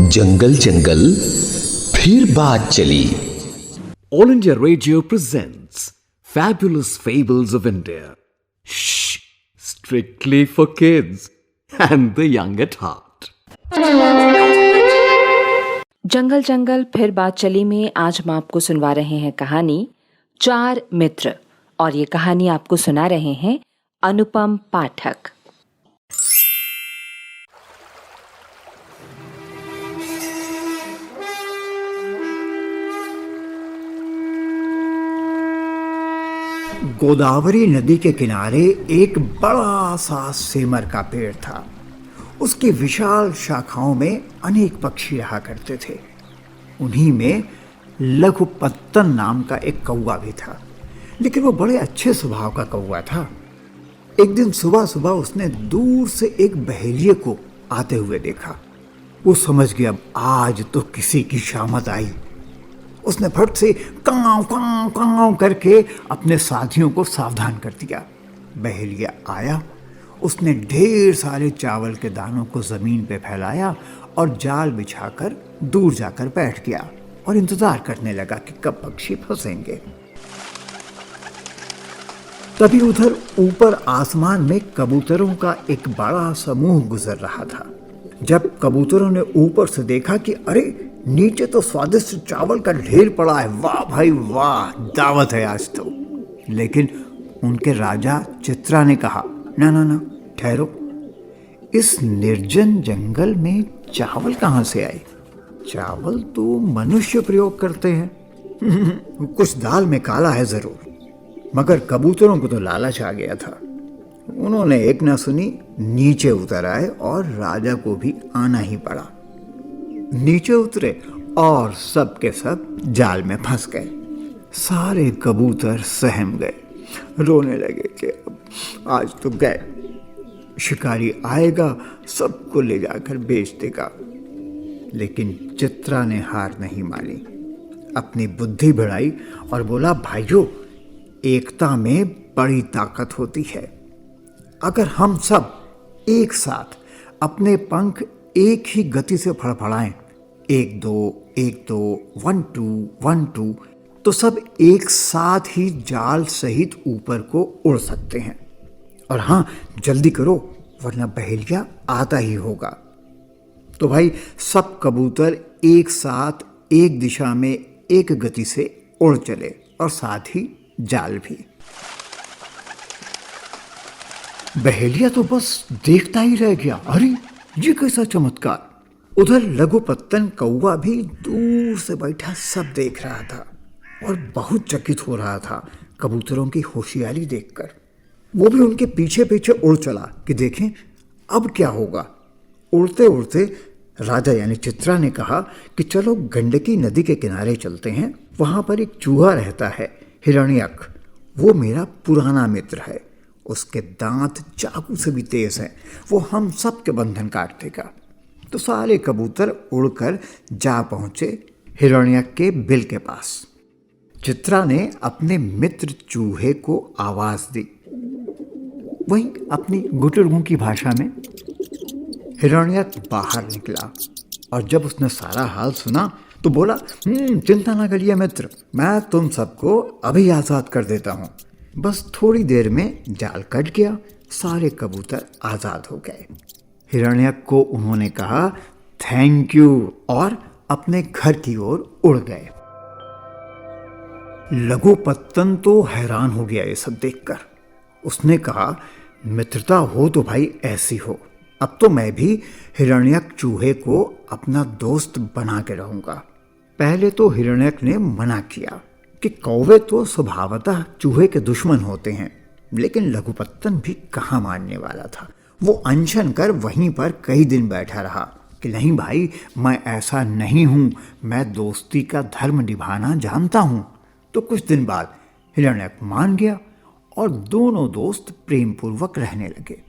जंगल जंगल फिर बात चली। All India Radio presents Fabulous Fables of India. Shh, strictly for kids and the young at heart. जंगल जंगल फिर बात चली में आज हम आपको सुनवा रहे हैं कहानी चार मित्र, और ये कहानी आपको सुना रहे हैं अनुपम पाठक। गोदावरी नदी के किनारे एक बड़ा सा सेमर का पेड़ था। उसकी विशाल शाखाओं में अनेक पक्षी रहा करते थे। उन्हीं में लघुपत्तन नाम का एक कौवा भी था, लेकिन वो बड़े अच्छे स्वभाव का कौवा था। एक दिन सुबह सुबह उसने दूर से एक बहेलिये को आते हुए देखा। वो समझ गया आज तो किसी की शामत आई। उसने फट से कांव कांव कांव करके अपने साथियों को सावधान कर दिया। बहेलिया आया, उसने ढेर सारे चावल के दानों को जमीन पे फैलाया और जाल बिछाकर दूर जाकर बैठ गया और इंतजार करने लगा कि कब पक्षी फंसेंगे। तभी उधर ऊपर आसमान में कबूतरों का एक बड़ा समूह गुजर रहा था। जब कबूतरों ने ऊपर से देखा कि अरे नीचे तो स्वादिष्ट चावल का ढेर पड़ा है, वाह भाई वाह, दावत है आज तो। लेकिन उनके राजा चित्रा ने कहा, ना ना ना, ठहरो, इस निर्जन जंगल में चावल कहाँ से आए? चावल तो मनुष्य प्रयोग करते हैं। कुछ दाल में काला है जरूर। मगर कबूतरों को तो लालच आ गया था। उन्होंने एक ना सुनी, नीचे उतर आए और राजा को भी आना ही पड़ा। नीचे उतरे और सब के सब जाल में फंस गए। सारे कबूतर सहम गए, रोने लगे कि अब आज तो गए, शिकारी आएगा सबको ले जाकर बेच देगा। लेकिन चित्रा ने हार नहीं मानी, अपनी बुद्धि बढ़ाई और बोला, भाइयों, एकता में बड़ी ताकत होती है। अगर हम सब एक साथ अपने पंख एक ही गति से फड़फड़ाएं, 1 2 1 2 1 2 1 2, तो सब एक साथ ही जाल सहित ऊपर को उड़ सकते हैं। और हाँ, जल्दी करो वरना बहेलिया आता ही होगा। तो भाई सब कबूतर एक साथ एक दिशा में एक गति से उड़ चले और साथ ही जाल भी। बहेलिया तो बस देखता ही रह गया। अरे ये कैसा चमत्कार! उधर लघुपत्तन कौवा भी दूर से बैठा सब देख रहा था और बहुत चकित हो रहा था कबूतरों की होशियारी देखकर। वो भी उनके पीछे पीछे उड़ चला कि देखें अब क्या होगा। उड़ते उड़ते राजा यानी चित्रा ने कहा कि चलो गंडकी नदी के किनारे चलते हैं। वहाँ पर एक चूहा रहता है, हिरण्यक। वो मेरा पुराना मित्र है। उसके दांत चाकू से भी तेज हैं। वो हम सब के बंधन काट देगा। तो सारे कबूतर उड़कर जा पहुंचे हिरण्यक के बिल के पास। चित्रा ने अपने मित्र चूहे को आवाज दी, वही अपनी गुटुरगू की भाषा में। हिरण्यक बाहर निकला और जब उसने सारा हाल सुना तो बोला, चिंता ना करिए मित्र, मैं तुम सबको अभी आज़ाद कर देता हूँ। बस थोड़ी देर में जाल कट गया, सारे कबूतर आज़ाद हो गए। हिरण्यक को उन्होंने कहा थैंक यू और अपने घर की ओर उड़ गए। लघुपत्तन तो हैरान हो गया ये सब देखकर। उसने कहा, मित्रता हो तो भाई ऐसी हो। अब तो मैं भी हिरण्यक चूहे को अपना दोस्त बना के रहूंगा। पहले तो हिरण्यक ने मना किया कि कौवे तो स्वभावतः चूहे के दुश्मन होते हैं, लेकिन लघुपत्तन भी कहाँ मानने वाला था। वो अनशन कर वहीं पर कई दिन बैठा रहा कि नहीं भाई, मैं ऐसा नहीं हूँ, मैं दोस्ती का धर्म निभाना जानता हूँ। तो कुछ दिन बाद हिरण्यक मान गया और दोनों दोस्त प्रेम पूर्वक रहने लगे।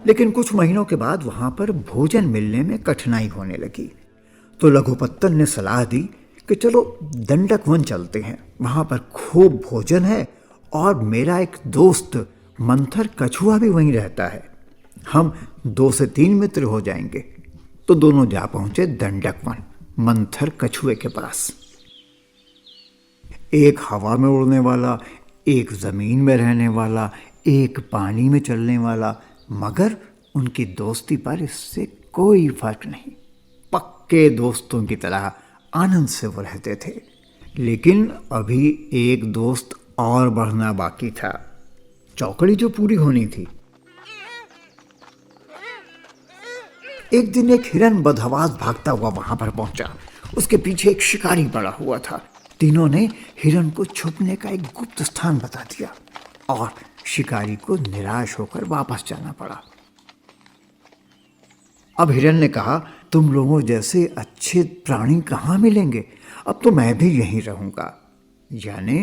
लेकिन कुछ महीनों के बाद वहां पर भोजन मिलने में कठिनाई होने लगी। तो लघुपत्तन ने सलाह दी कि चलो दंडक वन चलते हैं, वहाँ पर खूब भोजन है और मेरा एक दोस्त मंथर कछुआ भी वहीं रहता है, हम 2 से 3 मित्र हो जाएंगे। तो दोनों जा पहुंचे दंडक वन, मंथर कछुए के पास। एक हवा में उड़ने वाला, एक जमीन में रहने वाला, एक पानी में चलने वाला, मगर उनकी दोस्ती पर इससे कोई फर्क नहीं। पक्के दोस्तों की तरह आनंद से वो रहते थे। लेकिन अभी एक दोस्त और बढ़ना बाकी था, चौकड़ी जो पूरी होनी थी। एक दिन एक हिरन बदहवास भागता हुआ वहां पर पहुंचा। उसके पीछे एक शिकारी पड़ा हुआ था। तीनों ने हिरन को छुपने का एक गुप्त स्थान बता दिया और शिकारी को निराश होकर वापस जाना पड़ा। अब हिरन ने कहा, तुम लोगों जैसे अच्छे प्राणी कहाँ मिलेंगे, अब तो मैं भी यहीं रहूंगा। यानी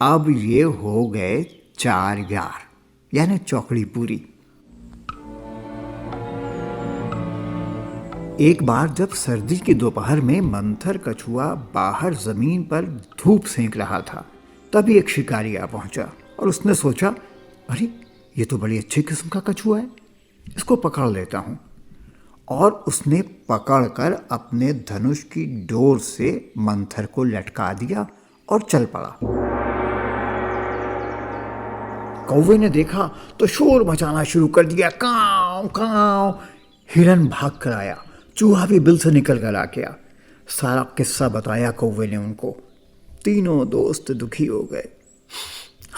अब ये हो गए 4 यार, यानी चौकड़ी पूरी। एक बार जब सर्दी की दोपहर में मंथर कछुआ बाहर जमीन पर धूप सेंक रहा था, तभी एक शिकारी आ पहुंचा और उसने सोचा, अरे ये तो बड़ी अच्छी किस्म का कछुआ है, इसको पकड़ लेता हूं। और उसने पकड़कर अपने धनुष की डोर से मंथर को लटका दिया और चल पड़ा। कौवे ने देखा तो शोर मचाना शुरू कर दिया, काव काव। हिरन भाग कर आया, चूहा भी बिल से निकल कर आ गया। सारा किस्सा बताया कौवे ने उनको। तीनों दोस्त दुखी हो गए।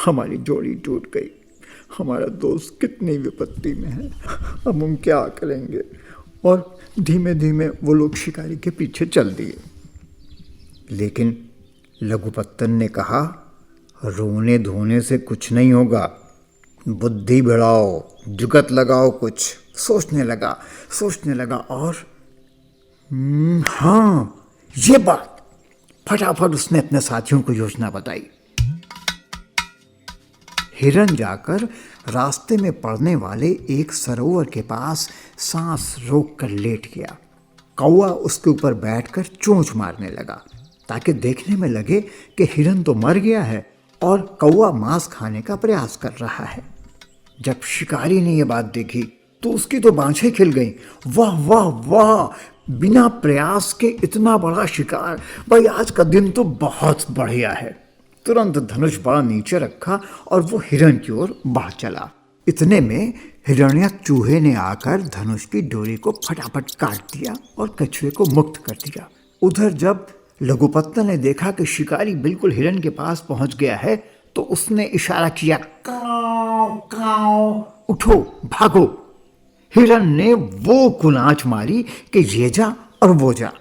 हमारी जोड़ी टूट गई, हमारा दोस्त कितनी विपत्ति में है, अब हम क्या करेंगे। और धीमे धीमे वो लोग शिकारी के पीछे चल दिए। लेकिन लघुपत्तन ने कहा, रोने धोने से कुछ नहीं होगा, बुद्धि बढ़ाओ, जुगत लगाओ, कुछ सोचने लगा और हाँ, ये बात। फटाफट उसने अपने साथियों को योजना बताई। हिरन जाकर रास्ते में पड़ने वाले एक सरोवर के पास सांस रोककर लेट गया। कौवा उसके ऊपर बैठकर चोंच मारने लगा ताकि देखने में लगे कि हिरन तो मर गया है और कौवा मांस खाने का प्रयास कर रहा है। जब शिकारी ने यह बात देखी तो उसकी तो बाँछें खिल गईं। वाह वाह वाह, बिना प्रयास के इतना बड़ा शिकार, भाई आज का दिन तो बहुत बढ़िया है। तुरंत धनुष बड़ा नीचे रखा और वो हिरन की ओर बढ़ चला। इतने में हिरण्यक चूहे ने आकर धनुष की डोरी को फटाफट काट दिया और कछुए को मुक्त कर दिया। उधर जब लघुपत्तन ने देखा कि शिकारी बिल्कुल हिरन के पास पहुंच गया है तो उसने इशारा किया, काव काव, उठो भागो। हिरन ने वो कुलांच मारी कि ये जा और वो जा।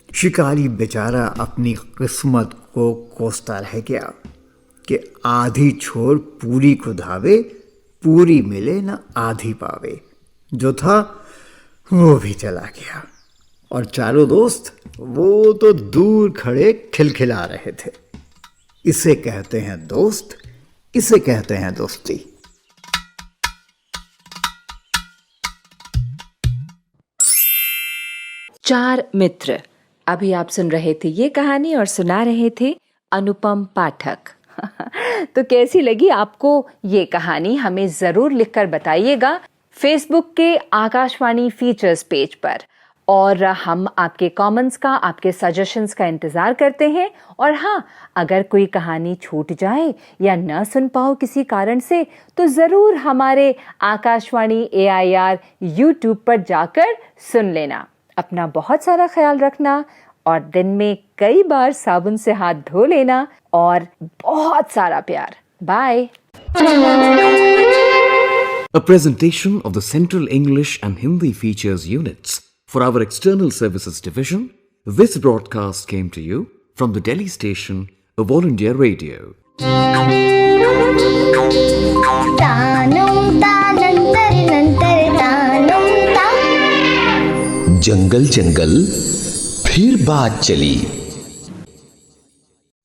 शिकारी बेचारा अपनी किस्मत को कोसता रह गया कि आधी छोर पूरी को धावे, पूरी मिले न आधी पावे। जो था वो भी चला गया और चारों दोस्त वो तो दूर खड़े खिलखिला रहे थे। इसे कहते हैं दोस्त, इसे कहते हैं दोस्ती। चार मित्र। अभी आप सुन रहे थे ये कहानी और सुना रहे थे अनुपम पाठक। तो कैसी लगी आपको ये कहानी, हमें जरूर लिखकर बताइएगा फेसबुक के आकाशवाणी फीचर्स पेज पर। और हम आपके कमेंट्स का, आपके सजेशंस का इंतज़ार करते हैं। और हाँ, अगर कोई कहानी छूट जाए या न सुन पाओ किसी कारण से, तो ज़रूर हमारे आकाशवाणी AIR YouTube पर जाकर सुन लेना। अपना बहुत सारा ख्याल रखना और दिन में कई बार साबुन से हाथ धो लेना और बहुत सारा प्यार। Bye. A presentation of the Central English and Hindi Features Units for our External Services Division. This broadcast came to you from the Delhi station of All India Radio. जंगल जंगल फिर बात चली।